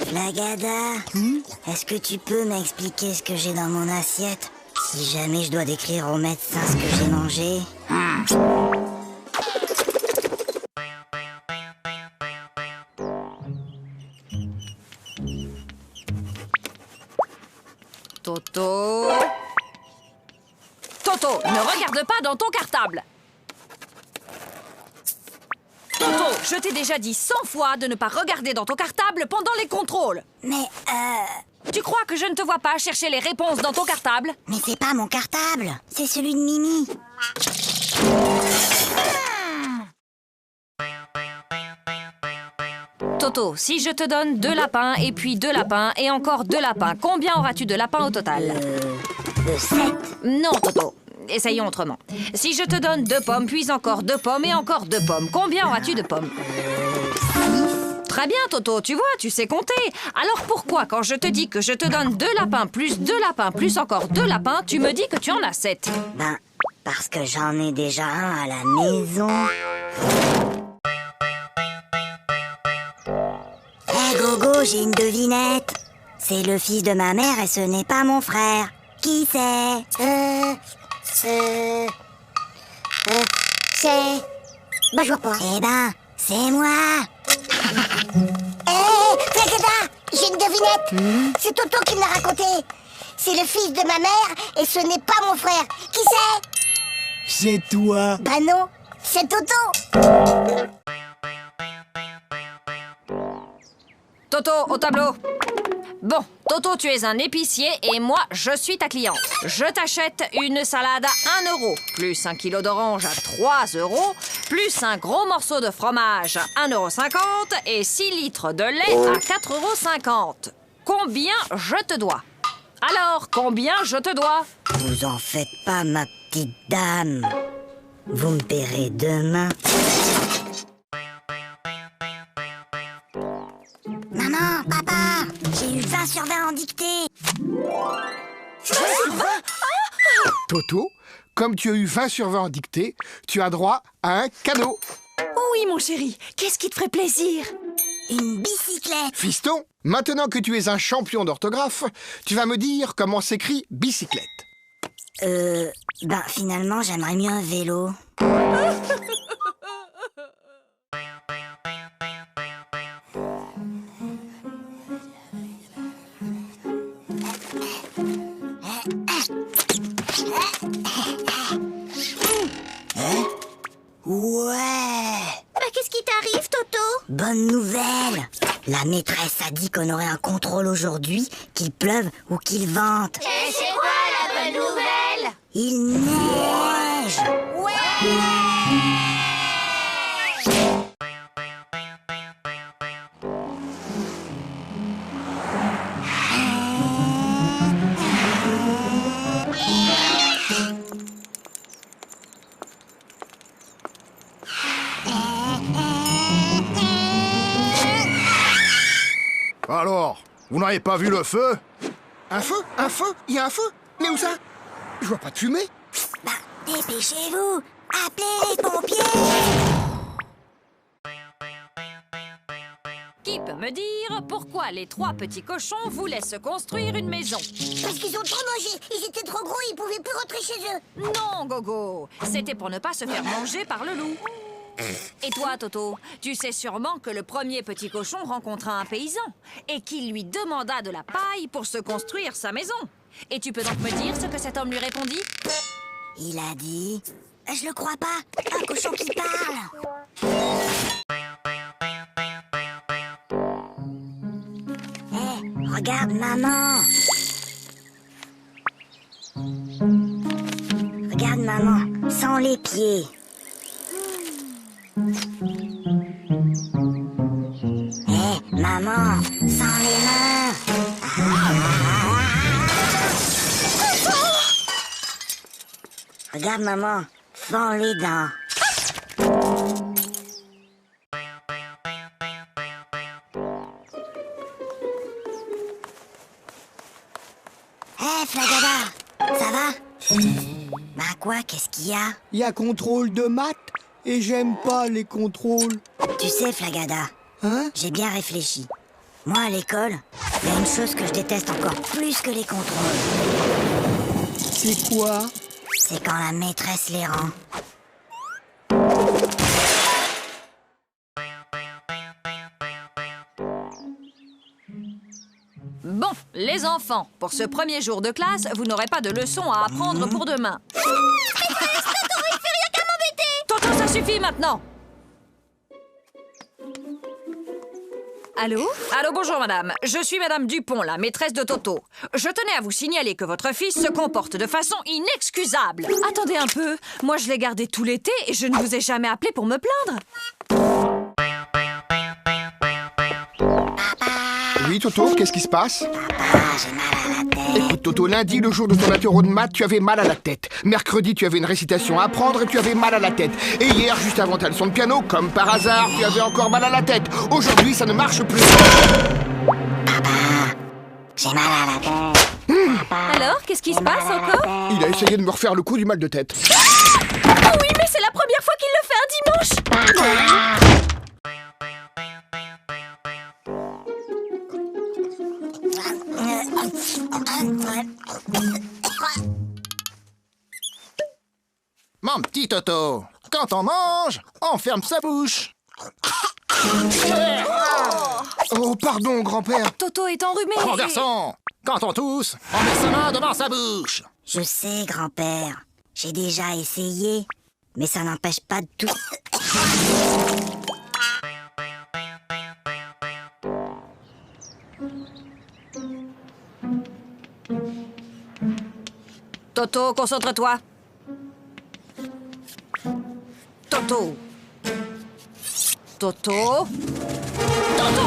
Flagada, est-ce que tu peux m'expliquer ce que j'ai dans mon assiette? Si jamais je dois décrire au médecin ce que j'ai mangé. Toto. Toto, ne regarde pas dans ton cartable. Toto, je t'ai déjà dit 100 fois de ne pas regarder dans ton cartable pendant les contrôles. Mais Tu crois que je ne te vois pas chercher les réponses dans ton cartable? mais c'est pas mon cartable, c'est celui de Mimi. Toto, si je te donne 2 lapins et puis 2 lapins et encore 2 lapins, combien auras-tu de lapins au total? 7. Non, Toto. Essayons autrement. Si je te donne 2 pommes, puis encore 2 pommes et encore 2 pommes, combien auras-tu de pommes? Très bien, Toto, tu vois, tu sais compter. Alors pourquoi, quand je te dis que je te donne 2 lapins plus 2 lapins plus encore 2 lapins, tu me dis que tu en as 7? Ben, parce que j'en ai déjà un à la maison. Hé Gogo, j'ai une devinette. C'est le fils de ma mère et ce n'est pas mon frère. Qui c'est? C'est... Bah, je vois pas. Eh ben, c'est moi. Hé, Flagada, j'ai une devinette. C'est Toto qui me l'a raconté. C'est le fils de ma mère et ce n'est pas mon frère. Qui c'est? C'est toi. Bah non, c'est Toto. Toto, au tableau. Bon, Toto, tu es un épicier et moi, je suis ta cliente. Je t'achète une salade à 1 euro, plus 1 kilo d'orange à 3 euros, plus un gros morceau de fromage à 1,50 € et 6 litres de lait à 4,50 €. Combien je te dois? Alors, combien je te dois? Vous en faites pas, ma petite dame. Vous me paierez demain. Maman, papa, j'ai eu 20 sur 20 en dictée. Toto, comme tu as eu 20 sur 20 en dictée, tu as droit à un cadeau. Oui, mon chéri, qu'est-ce qui te ferait plaisir? Une bicyclette. Fiston, maintenant que tu es un champion d'orthographe, tu vas me dire comment s'écrit bicyclette. Ben finalement, j'aimerais mieux un vélo. Ouais! Qu'est-ce qui t'arrive, Toto? Bonne nouvelle! La maîtresse a dit qu'on aurait un contrôle aujourd'hui, qu'il pleuve ou qu'il vente. Et c'est quoi la bonne nouvelle? Il neige! Alors, vous n'avez pas vu le feu? Un feu? Un feu? Il y a un feu? Mais où ça? Je vois pas de fumée. Bah, dépêchez-vous! Appelez les pompiers! Qui peut me dire pourquoi les 3 petits cochons voulaient se construire une maison? Parce qu'ils ont trop mangé. Ils étaient trop gros, ils pouvaient plus rentrer chez eux. Non, Gogo, c'était pour ne pas se faire manger par le loup. Et toi, Toto, tu sais sûrement que le premier petit cochon rencontra un paysan et qu'il lui demanda de la paille pour se construire sa maison. Et tu peux donc me dire ce que cet homme lui répondit? Il a dit... Je le crois pas! Un cochon qui parle! Hé, regarde maman! Regarde maman, sans les pieds. Hé, maman, sans les mains. Regarde maman, sans les dents. Hé, Flagada, Bah quoi, qu'est-ce qu'il y a? Il y a contrôle de maths et j'aime pas les contrôles. Tu sais, Flagada, Hein? j'ai bien réfléchi. Moi, à l'école, il y a une chose que je déteste encore plus que les contrôles. C'est quoi? C'est quand la maîtresse les rend. Bon, les enfants, pour ce premier jour de classe, vous n'aurez pas de leçons à apprendre pour demain. Toto, ça suffit maintenant. Allô? Allô, bonjour madame. Je suis madame Dupont, la maîtresse de Toto. Je tenais à vous signaler que votre fils se comporte de façon inexcusable. Attendez un peu. Moi, je l'ai gardé tout l'été et je ne vous ai jamais appelé pour me plaindre. Oui, Toto, qu'est-ce qui se passe? Papa, j'ai mal à la tête. Écoute, Toto, lundi, le jour de ton interro de maths, tu avais mal à la tête. Mercredi, tu avais une récitation à apprendre et tu avais mal à la tête. Et hier, juste avant ta leçon de piano, comme par hasard, tu avais encore mal à la tête. Aujourd'hui, ça ne marche plus. J'ai mal à la tête. Alors, qu'est-ce qui se passe encore? Il a essayé de me refaire le coup du mal de tête. Oh oui, mais c'est la première fois qu'il le fait un dimanche. Mon petit Toto, quand on mange, on ferme sa bouche. Oh, pardon, grand-père. Toto est enrhumé. Mon garçon, quand on tousse, on met sa main devant sa bouche. Je sais, grand-père. J'ai déjà essayé. Mais ça n'empêche pas de tout. Toto, concentre-toi. Toto. Toto. Toto.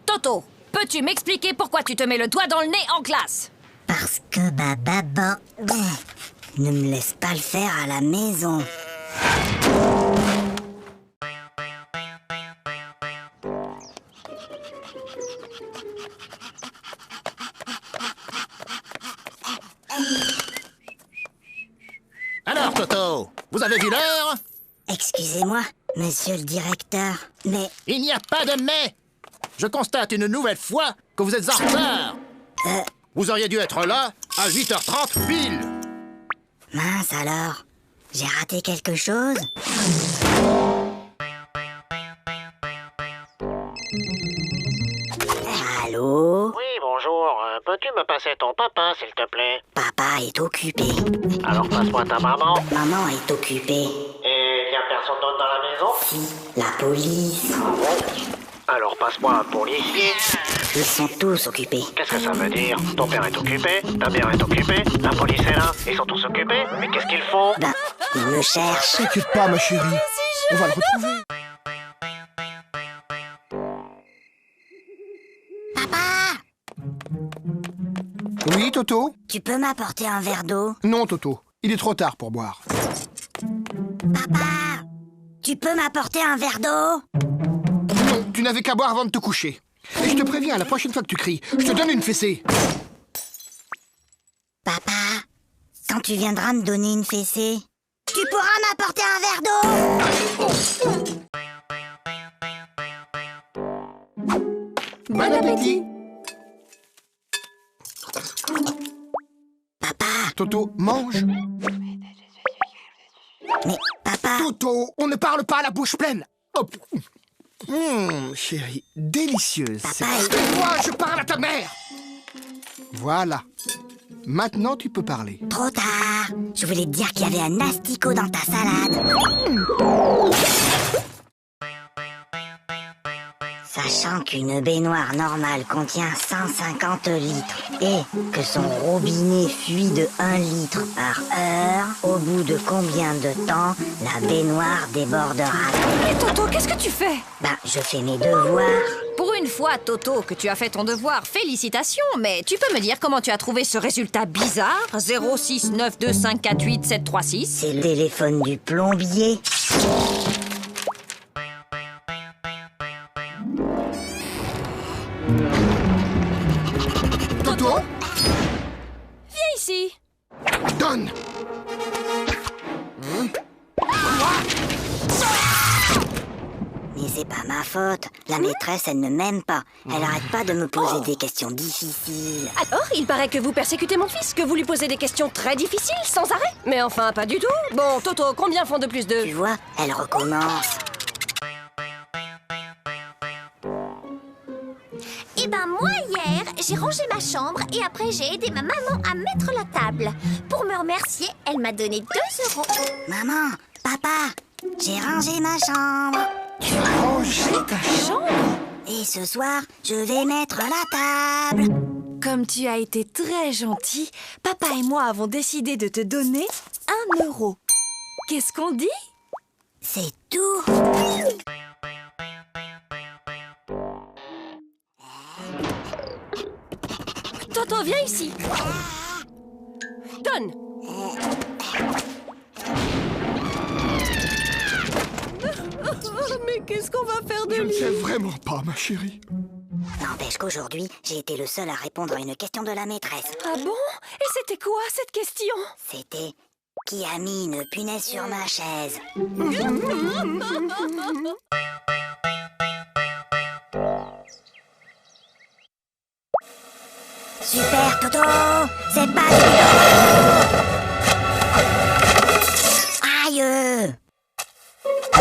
Toto, peux-tu m'expliquer pourquoi tu te mets le doigt dans le nez en classe? Parce que ma maman ne me laisse pas le faire à la maison. Alors, Toto, vous avez vu l'heure? Excusez-moi, monsieur le directeur, mais... Il n'y a pas de mais. Je constate une nouvelle fois que vous êtes en retard. Vous auriez dû être là à 8h30 pile. Mince alors, j'ai raté quelque chose? Allô? Oui, bonjour. Peux-tu me passer ton papa, s'il te plaît? Papa est occupé. Alors passe-moi ta maman. Maman est occupée. Et il n'y a personne d'autre dans la maison? Si, la police. Alors passe-moi un policier. Ils sont tous occupés. Qu'est-ce que ça veut dire? Ton père est occupé, ta mère est occupée, la police est là, ils sont tous occupés. Mais qu'est-ce qu'ils font? Ben, ils me cherchent. T'inquiète pas, ma chérie. On va le retrouver. Oui, Toto? Tu peux m'apporter un verre d'eau? Non, Toto. Il est trop tard pour boire. Papa! Tu peux m'apporter un verre d'eau? Non, tu n'avais qu'à boire avant de te coucher. Et je te préviens, la prochaine fois que tu cries, je te donne une fessée. Papa, quand tu viendras me donner une fessée, tu pourras m'apporter un verre d'eau? Bon appétit. Papa, Toto, mange. mais papa, Toto, on ne parle pas à la bouche pleine. Hop. Chérie, délicieuse. Papa, C'est moi, je parle à ta mère. Voilà. Maintenant, tu peux parler. trop tard. Je voulais te dire qu'il y avait un asticot dans ta salade. Sachant qu'une baignoire normale contient 150 litres et que son robinet fuit de 1 litre par heure, au bout de combien de temps la baignoire débordera? Et Toto, qu'est-ce que tu fais? Ben, je fais mes devoirs. Pour une fois, Toto, que tu as fait ton devoir, félicitations, mais tu peux me dire comment tu as trouvé ce résultat bizarre? 06925487736. C'est le téléphone du plombier. Toto? Viens ici. ici. Donne. Mais c'est pas ma faute. La maîtresse, elle ne m'aime pas. Elle arrête pas de me poser des questions difficiles. Alors, il paraît que vous persécutez mon fils, que vous lui posez des questions très difficiles, sans arrêt. Mais enfin, pas du tout. Bon, Toto, combien font de plus Tu 2? vois, elle recommence. Eh ben moi hier, j'ai rangé ma chambre et après j'ai aidé ma maman à mettre la table. Pour me remercier, elle m'a donné 2 €. Maman, papa, j'ai rangé ma chambre. Tu as rangé ta chambre? Et ce soir, je vais mettre la table. Comme tu as été très gentil, papa et moi avons décidé de te donner 1 €. Qu'est-ce qu'on dit? C'est tout. Toto, viens ici. Donne. Mais qu'est-ce qu'on va faire de Je ne lui? sais vraiment pas, ma chérie. N'empêche qu'aujourd'hui, j'ai été le seul à répondre à une question de la maîtresse. Ah bon? Et c'était quoi cette question? C'était qui a mis une punaise sur ma chaise. Super Toto, c'est pas Aïe.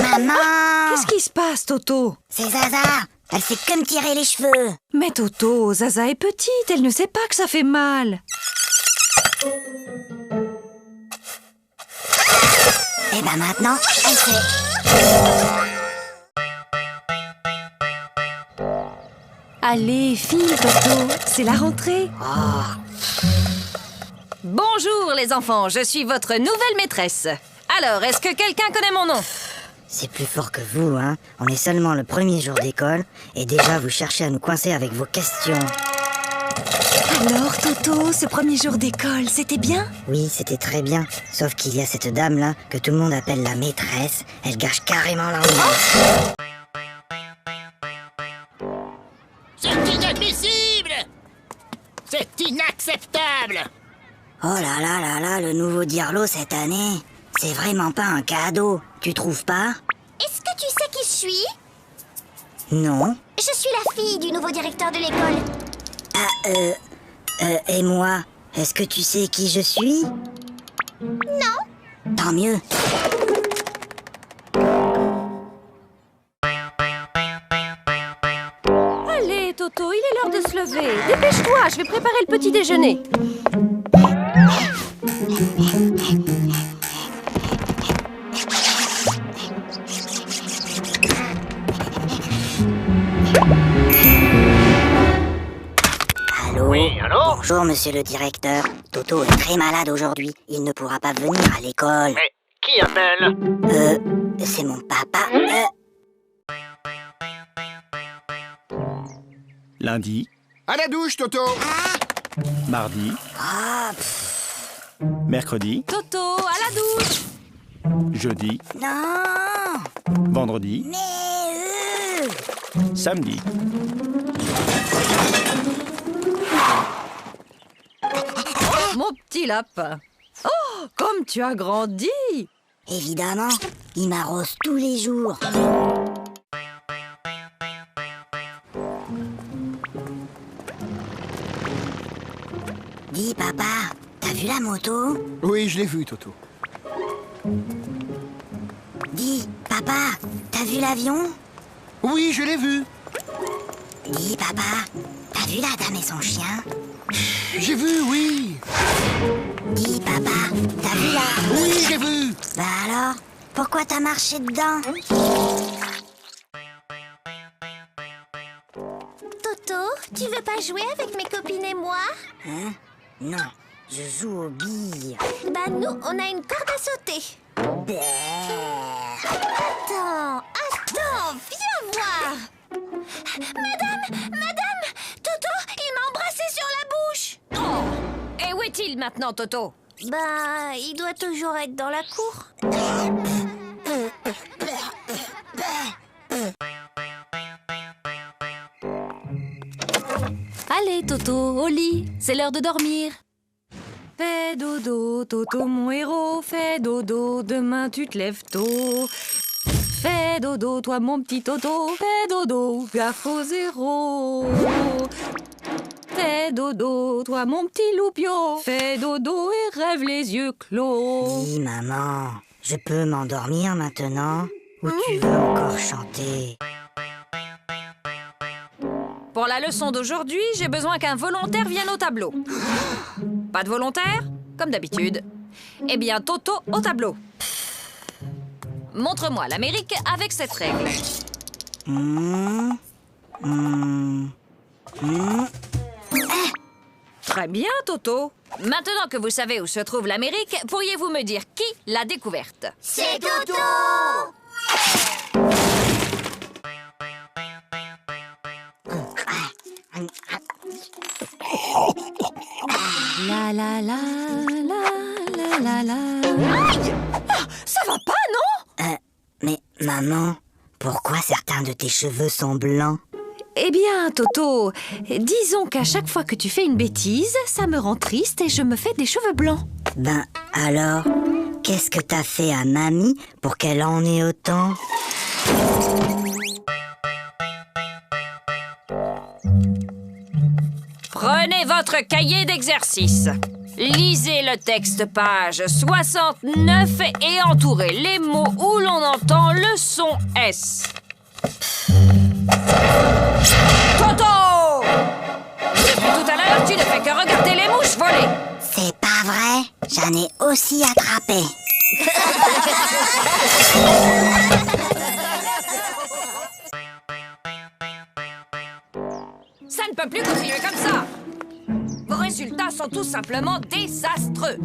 Maman, Qu'est-ce qui se passe, Toto? c'est Zaza. Elle fait que me tirer les cheveux. Mais Toto, Zaza est petite, elle ne sait pas que ça fait mal. Et ben maintenant, elle sait. Allez, file, Toto, c'est la rentrée. Bonjour les enfants, je suis votre nouvelle maîtresse. Alors, est-ce que quelqu'un connaît mon nom? C'est plus fort que vous, hein. On est seulement le premier jour d'école et déjà vous cherchez à nous coincer avec vos questions. Alors, Toto, ce premier jour d'école, c'était bien? Oui, c'était très bien. Sauf qu'il y a cette dame-là que tout le monde appelle la maîtresse. Elle gâche carrément l'ambiance. C'est inadmissible! C'est inacceptable! Oh là là là là, le nouveau Dirlo cette année. C'est vraiment pas un cadeau. Tu trouves pas? Est-ce que tu sais qui je suis? Non. Je suis la fille du nouveau directeur de l'école. Et moi, est-ce que tu sais qui je suis? Non. Tant mieux. Allez, Toto, il est l'heure de se lever. Dépêche-toi, je vais préparer le petit déjeuner. Allô? Oui, allô? Bonjour, monsieur le directeur. Toto est très malade aujourd'hui. Il ne pourra pas venir à l'école. Mais qui appelle? C'est mon papa. Lundi, À la douche, Toto. mardi, Ah, mercredi, Toto, à la douche. jeudi, non. vendredi, Mais samedi. Mon petit lapin. Oh, comme tu as grandi. évidemment, il m'arrose tous les jours. Dis, papa, t'as vu la moto? Oui, je l'ai vu, Toto. Dis, papa, t'as vu l'avion? Oui, je l'ai vu. Dis, papa, t'as vu la dame et son chien? J'ai vu, oui. Dis, papa, t'as vu la... Oui, j'ai vu. Bah alors, pourquoi t'as marché dedans? Toto, tu veux pas jouer avec mes copines et moi? Hein? Non, je joue aux billes. Bah nous, on a une corde à sauter. Attends, viens voir. Madame, Toto, il m'a embrassé sur la bouche. Et où est-il maintenant, Toto? Bah, il doit toujours être dans la cour. Allez, Toto, au lit, c'est l'heure de dormir. Fais dodo, Toto mon héros, fais dodo, demain tu te lèves tôt. Fais dodo, toi mon petit Toto, fais dodo, gaffe au zéro. Fais dodo, toi mon petit loupio, fais dodo et rêve les yeux clos. Dis, maman, je peux m'endormir maintenant? Ou tu veux encore chanter? Pour la leçon d'aujourd'hui, j'ai besoin qu'un volontaire vienne au tableau. Pas de volontaire? Comme d'habitude. Eh bien, Toto au tableau. Montre-moi l'Amérique avec cette règle. Très bien, Toto. Maintenant que vous savez où se trouve l'Amérique, pourriez-vous me dire qui l'a découverte? C'est Toto! La la la la la la la. Aïe! Ça va pas, non? Mais maman, pourquoi certains de tes cheveux sont blancs? Eh bien, Toto, disons qu'à chaque fois que tu fais une bêtise, ça me rend triste et je me fais des cheveux blancs. Ben alors, qu'est-ce que t'as fait à mamie pour qu'elle en ait autant? Prenez votre cahier d'exercice. Lisez le texte page 69 et entourez les mots où l'on entend le son S. Toto! Depuis tout à l'heure, tu ne fais que regarder les mouches voler. C'est pas vrai, j'en ai aussi attrapé. Ça ne peut plus continuer comme ça. Vos résultats sont tout simplement désastreux.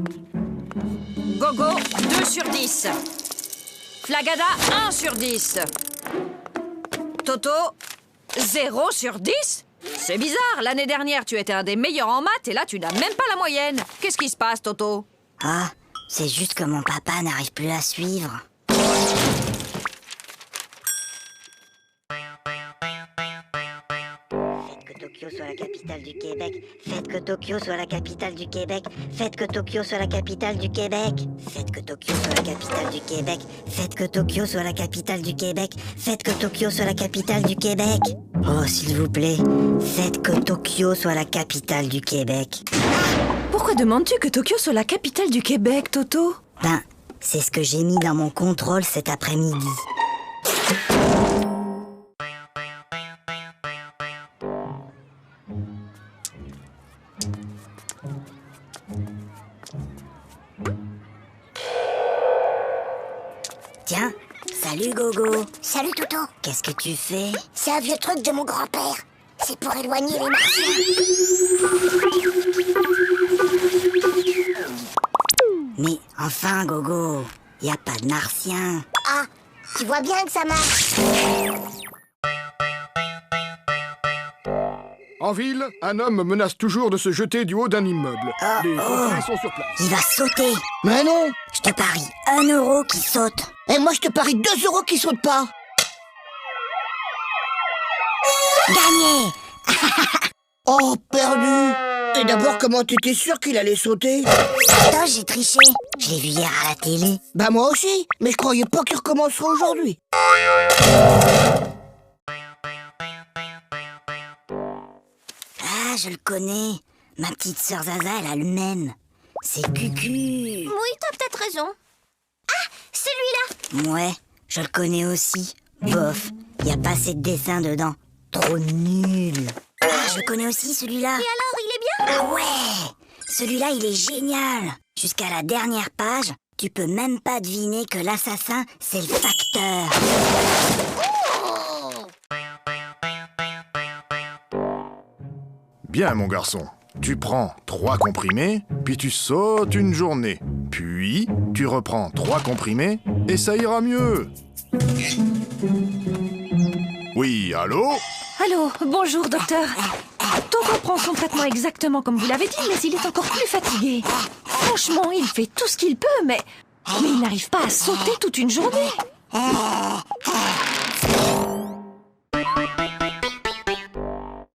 Gogo, 2 sur 10. Flagada, 1 sur 10. Toto, 0 sur 10? C'est bizarre, l'année dernière, tu étais un des meilleurs en maths et là, tu n'as même pas la moyenne. Qu'est-ce qui se passe, Toto? Ah, c'est juste que mon papa n'arrive plus à suivre. Tokyo soit la capitale du Québec. Faites que Tokyo soit la capitale du Québec. Faites que Tokyo soit la capitale du Québec. Faites que Tokyo soit la capitale du Québec. Faites que Tokyo soit la capitale du Québec. Faites que Tokyo soit la capitale du Québec. Oh, s'il vous plaît, faites que Tokyo soit la capitale du Québec. Pourquoi demandes-tu que Tokyo soit la capitale du Québec, Toto? Ben, c'est ce que j'ai mis dans mon contrôle cet après-midi. Tiens, salut Gogo. Salut Toto. Qu'est-ce que tu fais? C'est un vieux truc de mon grand-père. C'est pour éloigner les martiens. Mais enfin Gogo, y a pas de martiens. Ah, tu vois bien que ça marche. En ville, un homme menace toujours de se jeter du haut d'un immeuble. Les pompiers sont sur place. Il va sauter. Mais non. Je te parie 1 euro qui saute. Et moi, je te parie 2 euros qui sautent pas. Gagné. Oh, perdu. Et d'abord, comment t'étais sûr qu'il allait sauter? Attends, j'ai triché. Je l'ai vu hier à la télé. Bah moi aussi, mais je croyais pas qu'il recommencerait aujourd'hui. Ah, je le connais. Ma petite sœur Zaza, elle a le même. C'est Cucu. Oui, t'as peut-être raison. Ah, celui-là. Ouais, je le connais aussi. Bof, y a pas assez de dessins dedans. Trop nul. Ah, je le connais aussi, celui-là. Et alors, il est bien? Ah ouais, celui-là, il est génial. Jusqu'à la dernière page, tu peux même pas deviner que l'assassin, c'est le facteur. Bien, mon garçon. Tu prends 3 comprimés, puis tu sautes une journée. Puis, tu reprends 3 comprimés, et ça ira mieux. Oui, allô? Allô, bonjour, docteur. Toto reprend son traitement exactement comme vous l'avez dit, mais il est encore plus fatigué. Franchement, il fait tout ce qu'il peut, mais il n'arrive pas à sauter toute une journée.